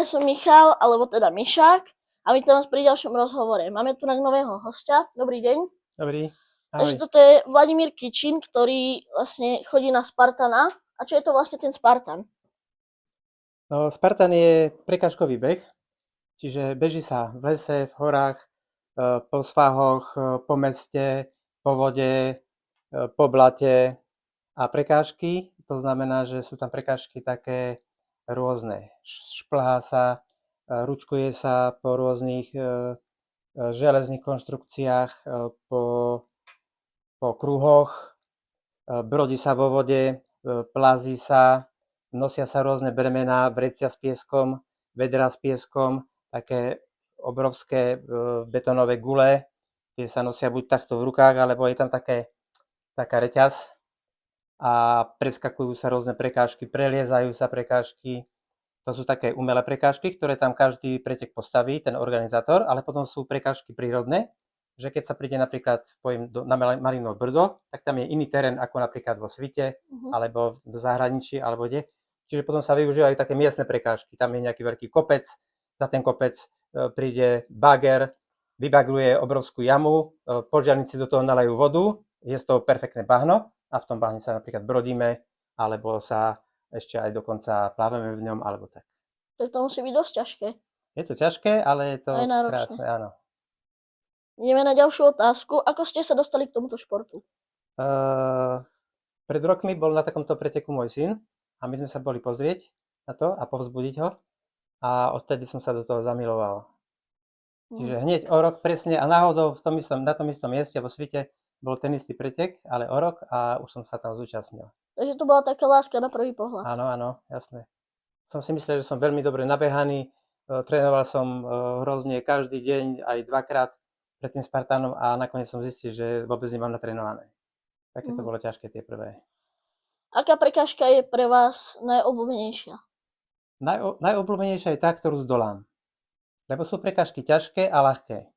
ja som Michal, alebo teda Mišák a my vás pri ďalšom rozhovore. Máme tu nového hostia. Dobrý deň. Dobrý, Takže ahoj. toto je Vladimír Kičín, ktorý vlastne chodí na Spartana. A čo je to vlastne ten Spartan? No, Spartan je prekážkový beh, čiže beží sa v lese, v horách, po svahoch, po meste, po vode, po blate a prekážky. To znamená, že sú tam prekážky také rôzne. Šplhá sa, ručkuje sa po rôznych železných konštrukciách, po kruhoch, brodí sa vo vode, plazí sa, nosia sa rôzne bremená, vrecia s pieskom, vedrá s pieskom, také obrovské betónové gule, tie sa nosia buď takto v rukách, alebo je tam taká reťaz a preskakujú sa rôzne prekážky, preliezajú sa prekážky. To sú také umelé prekážky, ktoré tam každý pretek postaví, ten organizátor, ale potom sú prekážky prírodné, že keď sa príde napríklad na Marinové Brdo, tak tam je iný terén ako napríklad vo Svite, alebo v zahraničí, alebo kde. Čiže potom sa využívajú také miestne prekážky. Tam je nejaký veľký kopec, za ten kopec príde bager, vybagruje obrovskú jamu, požiarníci do toho nalajú vodu, je z toho perfektné bahno a v tom bahne sa napríklad brodíme, alebo sa ešte aj dokonca plávame v ňom, alebo tak. Tak to musí byť dosť ťažké. Je to ťažké, ale je to krásne, áno. Ideme na ďalšiu otázku. Ako ste sa dostali k tomuto športu? Pred rokmi bol na takomto preteku môj syn a my sme sa boli pozrieť na to a povzbudiť ho a odtedy som sa do toho zamiloval. Čiže hneď o rok presne a náhodou na tom istom mieste vo Svite bol ten istý pretek, ale o rok a už som sa tam zúčastnil. Takže to bola taká láska na prvý pohľad. Áno, jasné. Som si myslel, že som veľmi dobre nabehaný, trénoval som hrozne každý deň, aj dvakrát pred tým Spartanom a nakoniec som zistil, že vôbec nemám natrénované. Také to bolo ťažké tie prvé. Aká prekážka je pre vás najobľúbenejšia? Najobľúbenejšia je tá, ktorú zdolám. Lebo sú prekážky ťažké a ľahké.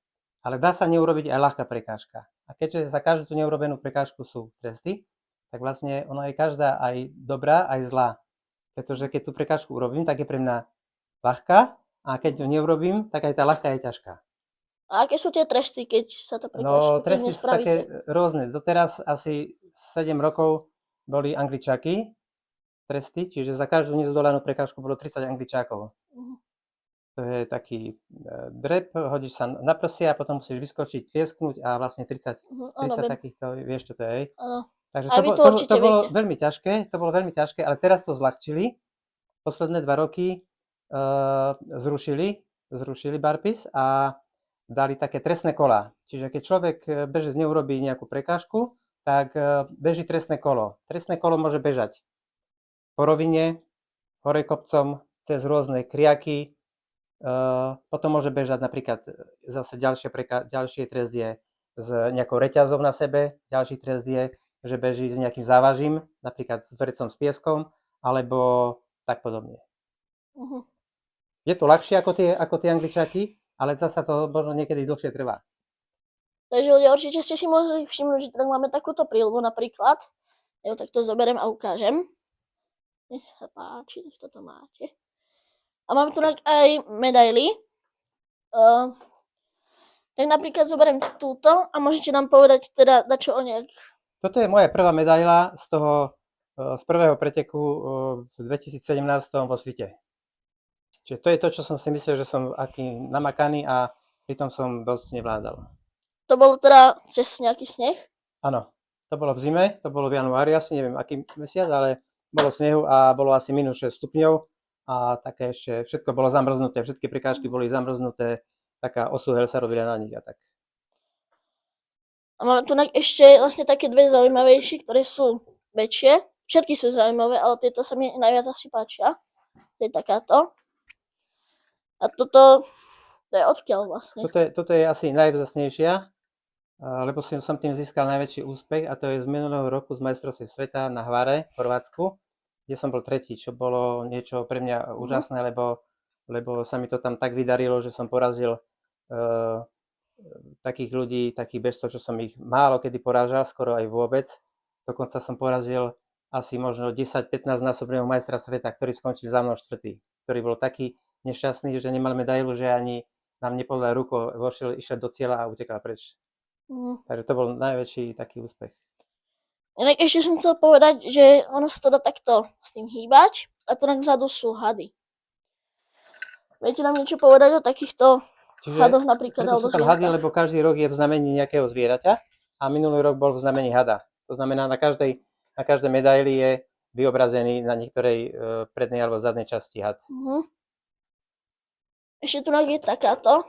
Ale dá sa neurobiť aj ľahká prekážka. A keďže za každú tú neurobenú prekážku sú tresty, tak vlastne ono je každá aj dobrá, aj zlá. Pretože keď tú prekážku urobím, tak je pre mňa ľahká a keď ju neurobím, tak aj tá ľahká je ťažká. A aké sú tie tresty, keď sa to prekážka No, tresty sú také rôzne. Doteraz asi 7 rokov boli angličáky tresty, čiže za každú nezdolanú prekážku bolo 30 angličákov. To je taký drep, hodíš sa na prsia a potom musíš vyskočiť, tliesknúť a vlastne 30 takýchto, vieš čo to je. Takže to bolo veľmi ťažké, ale teraz to zľahčili. Posledné 2 roky zrušili barpis a dali také trestné kolá. Čiže keď človek bežec neurobí nejakú prekážku, tak beží trestné kolo. Trestné kolo môže bežať po rovine, hore kopcom, cez rôzne kriaky. Potom môže bežať napríklad zase ďalší trest je s nejakou reťazou na sebe, ďalší trest je, že beží s nejakým závažím, napríklad s vrecom s pieskom, alebo tak podobne. Je to ľahšie ako tie angličáky, ale zasa to možno niekedy dlhšie trvá. Takže ľudia, určite ste si mohli všimnúť, že tak máme takúto príľbu napríklad. Ja tak to zoberiem a ukážem. Nech sa páči, nech toto máte. A máme tu aj medaily. Tak napríklad zoberiem túto a môžete nám povedať teda dačo o nejak. Toto je moja prvá medaila z prvého preteku v 2017 vo Svite. Čiže to je to, čo som si myslel, že som aký namakaný a pritom som dosť nevládal. To bolo teda cez nejaký sneh? Áno, to bolo v zime, to bolo v januári, asi neviem aký mesiac, ale bolo snehu a bolo asi minus 6 stupňov a také ešte všetko bolo zamrznuté, všetky prekážky boli zamrznuté, taká osuheľ sa robila na nich a tak. A máme tu ešte vlastne také dve zaujímavejšie, ktoré sú väčšie. Všetky sú zaujímavé, ale tieto sa mi najviac asi páčia. To je takáto. A toto je odkiaľ vlastne? Toto je asi najvzácnejšia, lebo som tým získal najväčší úspech a to je z minulého roku z majstrovstiev sveta na Hvare v Chorvátsku, kde som bol tretí, čo bolo niečo pre mňa úžasné, lebo sa mi to tam tak vydarilo, že som porazil takých ľudí, takých bežcov, čo som ich málo kedy porážal, skoro aj vôbec. Dokonca som porazil asi možno 10-15 násobného majstra sveta, ktorý skončil za mnou štvrtý, ktorý bol taký nešťastný, že nemal medailu, že ani nám nepodal ruku, išiel do cieľa a utekal preč. Takže to bol najväčší taký úspech. Inak ešte som chcel povedať, že ono sa to dá takto s tým hýbať a to vzadu sú hady. Viete nám niečo povedať o takýchto hadoch napríklad? Preto sú tam hady, lebo každý rok je v znamení nejakého zvieraťa a minulý rok bol v znamení hada. To znamená, na každej medaili je vyobrazený na niektorej prednej alebo zadnej časti had. Ešte tu je takáto,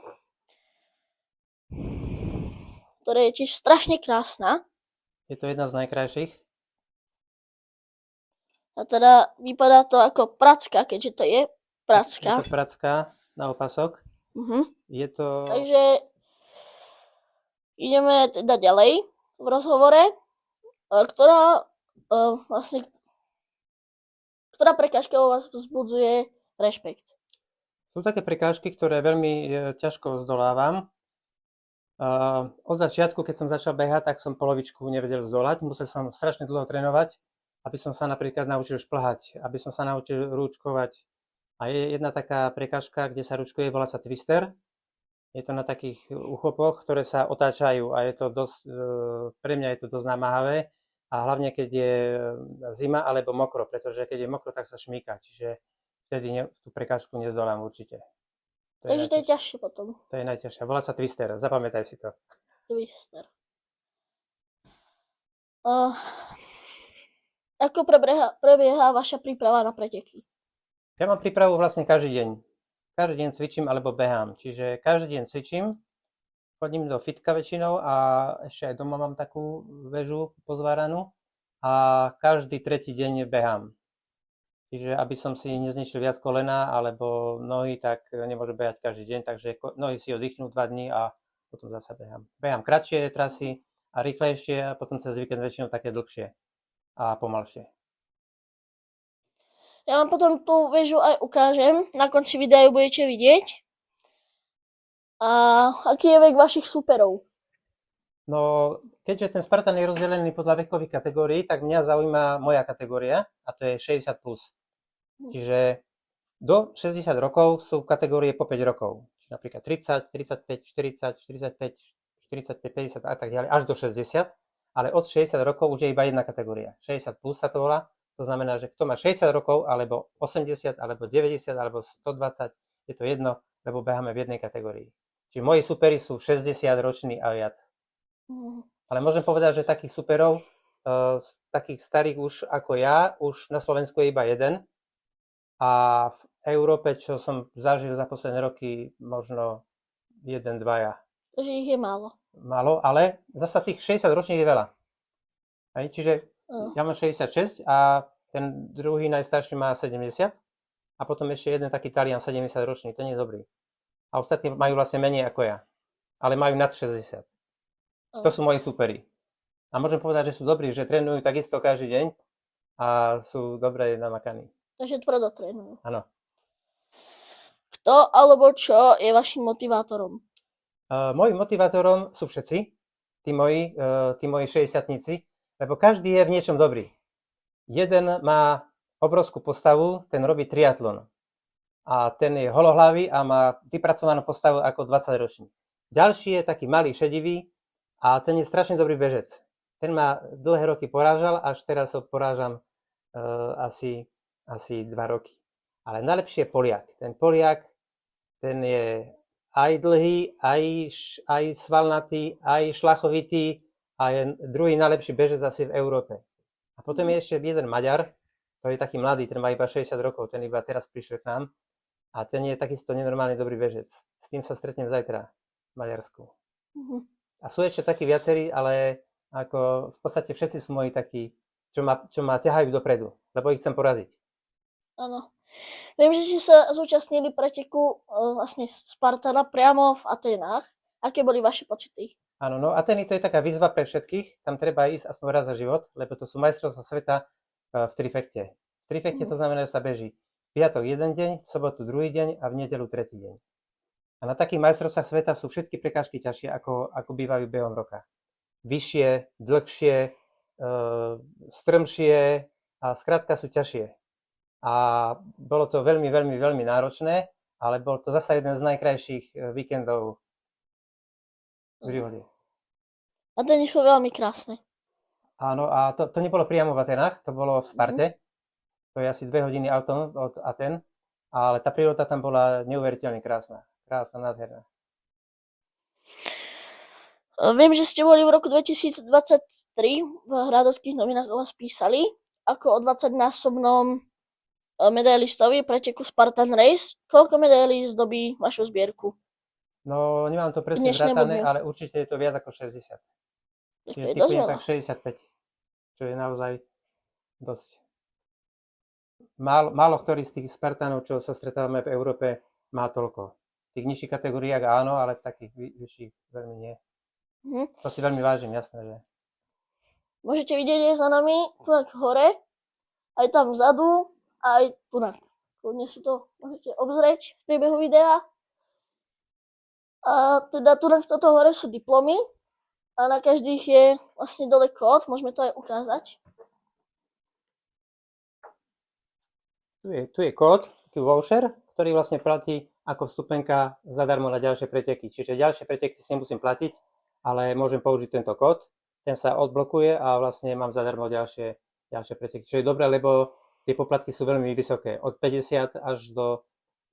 ktorá je tiež strašne krásna. Je to jedna z najkrajších. A teda vypadá to ako pracka, keďže to je pracka. Je to pracka na opasok. Je to... Takže ideme teda ďalej v rozhovore, ktorá prekážka u vás vzbudzuje rešpekt. Sú také prekážky, ktoré veľmi ťažko zdolávam. Od začiatku, keď som začal behať, tak som polovičku nevedel zdolať. Musel som strašne dlho trénovať, aby som sa napríklad naučil šplhať, aby som sa naučil rúčkovať. A je jedna taká prekážka, kde sa rúčkuje, volá sa twister. Je to na takých uchopoch, ktoré sa otáčajú a je to dosť, pre mňa je to dosť namáhavé. A hlavne, keď je zima alebo mokro, pretože keď je mokro, tak sa šmíka. Čiže vtedy tú prekážku nezdolám určite. Takže to je ťažšie potom. To je najťažšie. Volá sa twister. Zapamätaj si to. Twister. Ako prebieha vaša príprava na preteky? Ja mám prípravu vlastne každý deň. Každý deň cvičím alebo behám. Čiže každý deň cvičím, chodím do fitka väčšinou a ešte aj doma mám takú väžu pozváranú a každý tretí deň behám. Čiže aby som si nezničil viac kolena alebo nohy, tak nemôžem behať každý deň, takže nohy si oddychnú 2 dní a potom zase behám. Behám kratšie trasy a rýchlejšie a potom cez víkend väčšinou také dlhšie a pomalšie. Ja vám potom tú väžu aj ukážem, na konci videa ju budete vidieť. A aký je vek vašich superov? No, keďže ten Spartan je rozdelený podľa vekových kategórií, tak mňa zaujíma moja kategória a to je 60+. Čiže do 60 rokov sú kategórie po 5 rokov. Čiže napríklad 30, 35, 40, 45, 45, 50 a tak ďalej, až do 60. Ale od 60 rokov už je iba jedna kategória. 60+ sa to volá. To znamená, že kto má 60 rokov, alebo 80, alebo 90, alebo 120, je to jedno, lebo beháme v jednej kategórii. Čiže moji superi sú 60 roční a viac. Ale môžem povedať, že takých superov, takých starých už ako ja, už na Slovensku je iba jeden. A v Európe, čo som zažil za posledné roky, možno 1-2. Takže ich je málo. Málo, ale zasa tých 60 ročných je veľa. Čiže ja mám 66 a ten druhý najstarší má 70 a potom ešte jeden taký Talian 70 ročný, ten je dobrý. A ostatní majú vlastne menej ako ja, ale majú nad 60. To sú moji superi. A môžem povedať, že sú dobrí, že trénujú takisto každý deň a sú dobre namakaní. Takže tvrdo trénujú. Áno. Kto alebo čo je vašim motivátorom? Mojím motivátorom sú všetci, tí moji 60-tníci, lebo každý je v niečom dobrý. Jeden má obrovskú postavu, ten robí triatlon. A ten je holohlavý a má vypracovanú postavu ako 20-ročný. Ďalší je taký malý, šedivý a ten je strašne dobrý bežec. Ten ma dlhé roky porážal, až teraz ho porážam asi 2 roky. Ale najlepší je Poliak. Ten Poliak, ten je aj dlhý, aj svalnatý, aj šlachovitý, a je druhý najlepší bežec asi v Európe. A potom je ešte jeden Maďar, to je taký mladý, ten má iba 60 rokov, ten iba teraz prišiel k nám a ten je takisto nenormálne dobrý bežec. S tým sa stretnem zajtra v Maďarsku. A sú ešte takí viacerí, ale ako v podstate všetci sú moji takí, čo ma ťahajú dopredu, lebo ich chcem poraziť. Áno. Viem, že ste sa zúčastnili preteku vlastne Spartana priamo v Aténách. Aké boli vaše pocity? Áno, no Atény to je taká výzva pre všetkých, tam treba ísť aspoň raz za život, lebo to sú majstrovstvá sveta v trifekte. V trifekte to znamená, že sa beží v piatok jeden deň, v sobotu druhý deň a v nedeľu tretí deň. A na takých majstrovstvách sveta sú všetky prekážky ťažšie, ako bývajú behom roka. Vyššie, dlhšie, strmšie a skrátka sú ťažšie. A bolo to veľmi, veľmi, veľmi náročné ale bol to zasa jeden z najkrajších víkendov v živote. A ten išlo veľmi krásne. Áno, a to nebolo priamo v Atenách, to bolo v Sparte. To je asi 2 hodiny autom od Aten, ale tá príroda tam bola neuveriteľne krásna. Krásna, nádherná. Viem, že ste boli v roku 2023, v Hradovských novinách o vás písali, ako o 20-násobnom medailistovi preteku Spartan Race. Koľko medailí zdobí vašu zbierku? No, nemám to presne Dnešnému zratané, dňu. ale určite je to viac ako 60. Tak to Čiže je dosť typujem veľa. tak 65, čo je naozaj dosť. Málo ktorý z tých Spartanov, čo sa stretávame v Európe, má toľko. V tých nižších kategóriách áno, ale v takých vyšších veľmi nie. To si veľmi vážim, jasné, že. Môžete vidieť je za nami, tu hore, aj tam vzadu, aj tu na. Kľudne si to môžete obzrieť v priebehu videa. A teda tu na toto hore sú diplomy a na každých je vlastne dole kód, môžeme to aj ukázať. Tu je kód, taký voucher, ktorý vlastne platí ako vstupenka zadarmo na ďalšie preteky. Čiže ďalšie preteky si nemusím platiť, ale môžem použiť tento kód. Ten sa odblokuje a vlastne mám zadarmo ďalšie preteky. Čo je dobré, lebo tie poplatky sú veľmi vysoké. Od 50 až do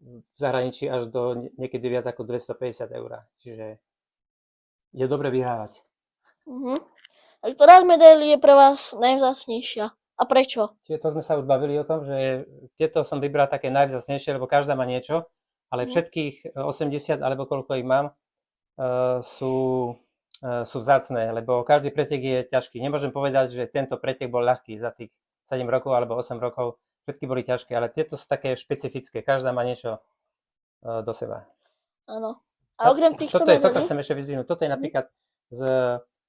v zahraničí až do niekedy viac ako 250 eur. Čiže je dobre vyhrávať. A ktorá z medailí je pre vás najvzácnejšia? A prečo? Čiže to sme sa už bavili o tom, že tieto som vybral také najvzácnejšie, lebo každá má niečo, ale všetkých 80 alebo koľko ich mám sú vzácne, lebo každý pretek je ťažký. Nemôžem povedať, že tento pretek bol ľahký za tých 7 rokov alebo 8 rokov. Všetky boli ťažké, ale tieto sú také špecifické. Každá má niečo do seba. Áno. A okrem týchto Toto medailí? chcem ešte vyzdvihnúť. Toto je napríklad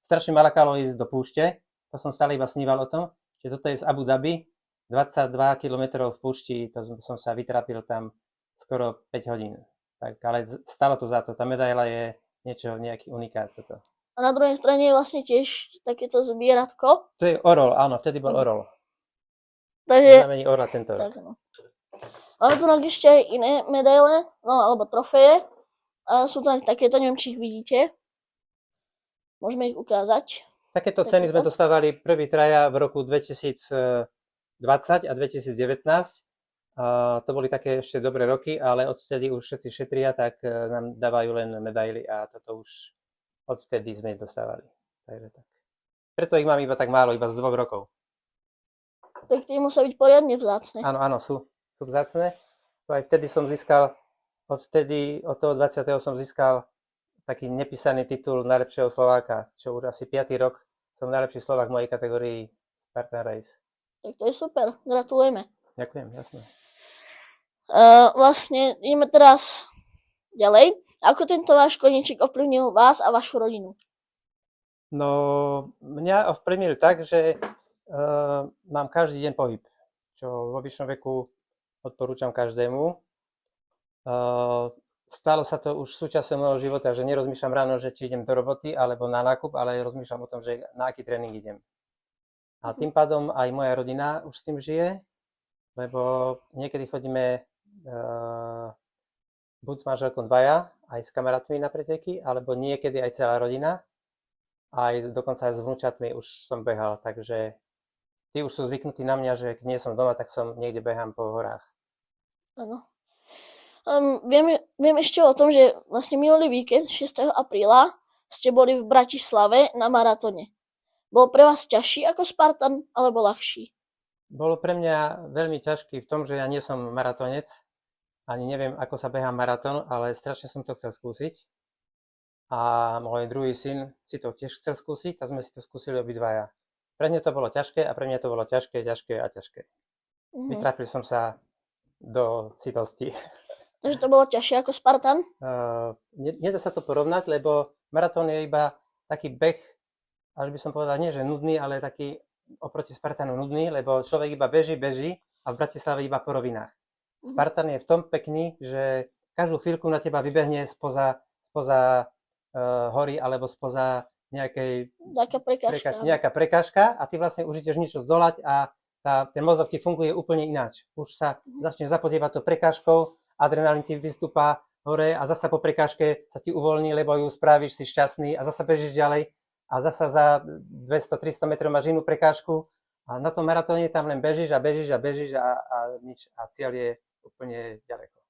strašne malakalo ísť do púšte. To som stále iba sníval o tom. Čiže toto je z Abu Dhabi. 22 km v púšti. To som sa vytrápil tam skoro 5 hodín. Tak, ale stalo to za to. Tá medaila je nejaký unikát. Toto. A na druhej strane je vlastne tiež takéto zbieratko. To je orol, áno. Vtedy bol orol. Takže Znamení orla tento rok. tak, no. Máme tu ešte aj iné medaile, no alebo trofeje. A sú to takéto, neviem, či ich vidíte. Môžeme ich ukázať. Takéto ceny sme dostávali prvý traja v roku 2020 a 2019. To boli také ešte dobré roky, ale odvtedy už všetci šetria, tak nám dávajú len medaily a toto už odvtedy sme ich dostávali. Takže tak. Preto ich mám iba tak málo, iba z 2 rokov. Tak tie musia byť poriadne vzácne. Áno, sú vzácne. To aj vtedy som získal, od toho 20. som získal taký nepísaný titul najlepšieho Slováka, čo už asi 5. rok som najlepší Slovák v mojej kategórii Spartan Race. Tak to je super, gratulujeme. Ďakujem, jasné. Vlastne ideme teraz ďalej. Ako tento váš koníček ovplyvnil vás a vašu rodinu? No, mňa ovplyvnil tak, že mám každý deň pohyb, čo vo vyššom veku odporúčam každému. Stalo sa to už súčasťou môjho života, že nerozmýšľam ráno, že či idem do roboty alebo na nákup, ale rozmýšľam o tom, že na aký tréning idem. A tým pádom aj moja rodina už s tým žije, lebo niekedy chodíme buď s manželkou dvaja, aj s kamarátmi na preteky, alebo niekedy aj celá rodina. Aj dokonca aj s vnúčatmi už som behal, takže tí už sú zvyknutí na mňa, že keď nie som doma, tak som niekde behám po horách. Áno. Viem ešte o tom, že vlastne minulý víkend, 6. apríla, ste boli v Bratislave na maratóne. Bol pre vás ťažší ako Spartan, alebo ľahší? Bolo pre mňa veľmi ťažký v tom, že ja nie som maratónec, ani neviem, ako sa behá maratón, ale strašne som to chcel skúsiť. A môj druhý syn si to tiež chcel skúsiť a sme si to skúsili obidvaja. Pre mňa to bolo ťažké a pre mňa to bolo ťažké. Vytrápil som sa do citosti. Takže to bolo ťažšie ako Spartan? Nedá sa to porovnať, lebo maratón je iba taký beh, až by som povedal, nie že nudný, ale taký oproti Spartanu nudný, lebo človek iba beží a v Bratislave iba po rovinách. Spartan je v tom pekný, že každú chvíľku na teba vybehne spoza hory alebo spoza nejaká prekážka a ty vlastne už ideš niečo zdolať a ten mozog ti funguje úplne ináč. Už sa začne zapodievať to prekážkou a adrenalín ti vystúpa hore a zasa po prekážke sa ti uvoľní, lebo ju spravíš, si šťastný a zasa bežíš ďalej a zasa za 200-300 metrov máš inú prekážku a na tom maratóne tam len bežíš a bežíš a bežíš a cieľ je úplne ďaleko.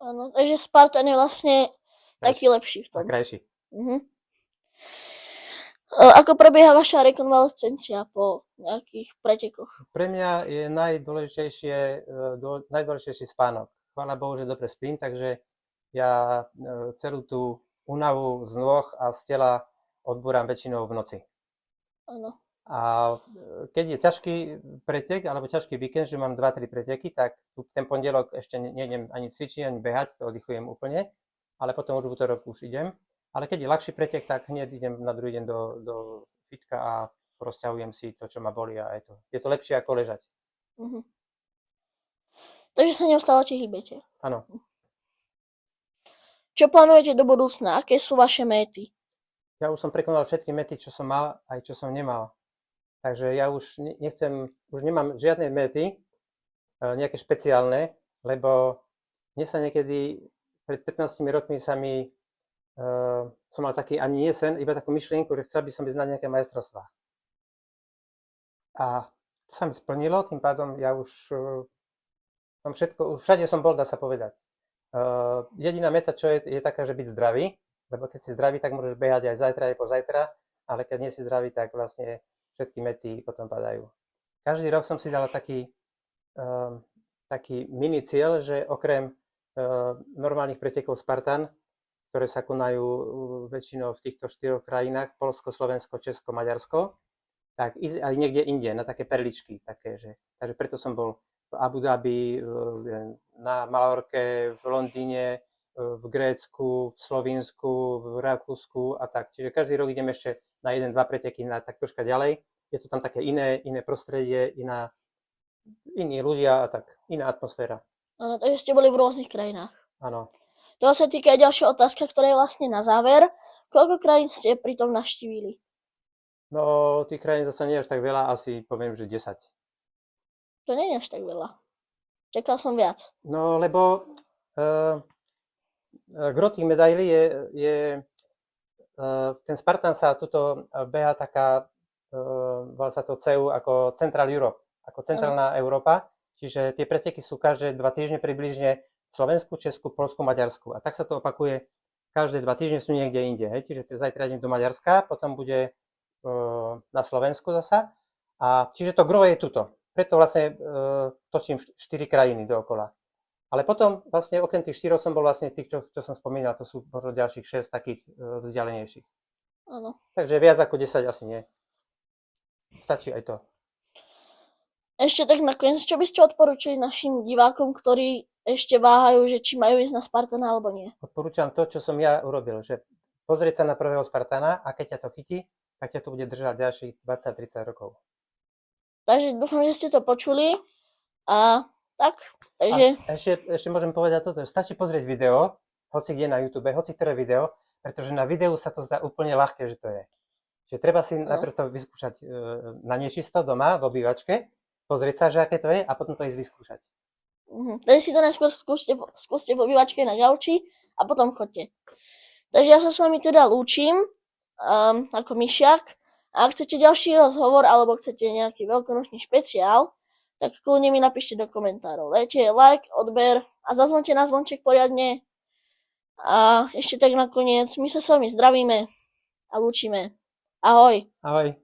Áno, takže Spartan je vlastne taký lepší v A tom. krajší. Ako prebieha vaša rekonvalescencia po nejakých pretekoch? Pre mňa je najdôležitejší spánok. Chvála Bohu, že dobre spím, takže ja celú tú únavu z nôh a z tela odbúram väčšinou v noci. Áno. A keď je ťažký pretek alebo ťažký víkend, že mám 2-3 preteky, tak ten pondelok ešte nejdem ani cvičiť, ani behať, to oddychujem úplne, ale potom už v útorok už idem. Ale keď je ľahší pretek, tak hneď idem na druhý deň do fitka a rozťahujem si to, čo ma bolí a je to lepšie ako ležať. Takže sa neustále hýbete. Áno. Čo plánujete do budúcna? Aké sú vaše méty? Ja už som prekonal všetky mety, čo som mal, aj čo som nemal. Takže ja už nemám žiadne mety, nejaké špeciálne, lebo mne sa niekedy pred 15 rokmi som mal taký ani nie sen, iba takú myšlienku, že chcel by som ísť na nejaké majstrovstvá. A to sa mi splnilo, tým pádom ja už som všade som bol, dá sa povedať. Jediná meta, čo je taká, že byť zdravý, lebo keď si zdravý, tak môžeš behať aj zajtra, aj pozajtra, ale keď nie si zdravý, tak vlastne všetky mety potom padajú. Každý rok som si dal taký mini cieľ, že okrem normálnych pretekov Spartan, ktoré sa konajú väčšinou v týchto 4 krajinách, Poľsko, Slovensko, Česko, Maďarsko, tak ísť aj niekde inde, na také perličky. Takže preto som bol v Abu Dhabi, na Malorke, v Londýne, v Grécku, v Slovinsku, v Rakúsku a tak. Čiže každý rok idem ešte na 1-2 preteky tak troška ďalej. Je to tam také iné prostredie, iní ľudia a tak, iná atmosféra. Áno, takže ste boli v rôznych krajinách. Áno. To sa týka aj ďalšia otázka, ktorá je vlastne na záver. Koľko krajín ste pritom navštívili? No, tých krajín zase nie až tak veľa, asi poviem, že 10. To nie je až tak veľa. Čakal som viac. No, lebo gro tých medailí je ten Spartan sa tuto beha taká, volá sa to CEU ako Central Europe, ako centrálna Európa, čiže tie preteky sú každé 2 týždne približne v Slovensku, Česku, Poľsku, Maďarsku. A tak sa to opakuje, každé 2 týždne sú niekde inde. Čiže zajtra idem do Maďarska, potom bude na Slovensku zasa. A čiže to gro je tuto. Preto vlastne točím 4 krajiny dookola. Ale potom vlastne okrem tých 4 som bol vlastne tých, čo som spomínal, to sú možno ďalších 6 takých vzdialenejších. Áno. Takže viac ako 10 asi nie. Stačí aj to. Ešte tak nakoniec, čo by ste odporúčili našim divákom, ktorí ešte váhajú, že či majú ísť na Spartana alebo nie? Odporúčam to, čo som ja urobil, že pozrieť sa na prvého Spartana a keď ťa to chytí, tak ťa to bude držať ďalších 20-30 rokov. Takže dúfam, že ste to počuli a tak. Takže... A ešte môžem povedať toto, že stačí pozrieť video, hoci kde na YouTube, hoci ktoré video, pretože na videu sa to zdá úplne ľahké, že to je. Čiže treba si najprv to vyskúšať na nečisto doma, v obývačke, pozrieť sa, že aké to je a potom to ísť vyskúšať. Takže si to najskôr skúste v obývačke na gauči a potom chodte. Takže ja sa s vami teda lúčim ako Myšiak. A ak chcete ďalší rozhovor alebo chcete nejaký veľkonočný špeciál, tak kľudne mi napíšte do komentárov. Dajte like, odber a zazvonte na zvonček poriadne. A ešte tak nakoniec, my sa s vami zdravíme a lúčime. Ahoj. Ahoj.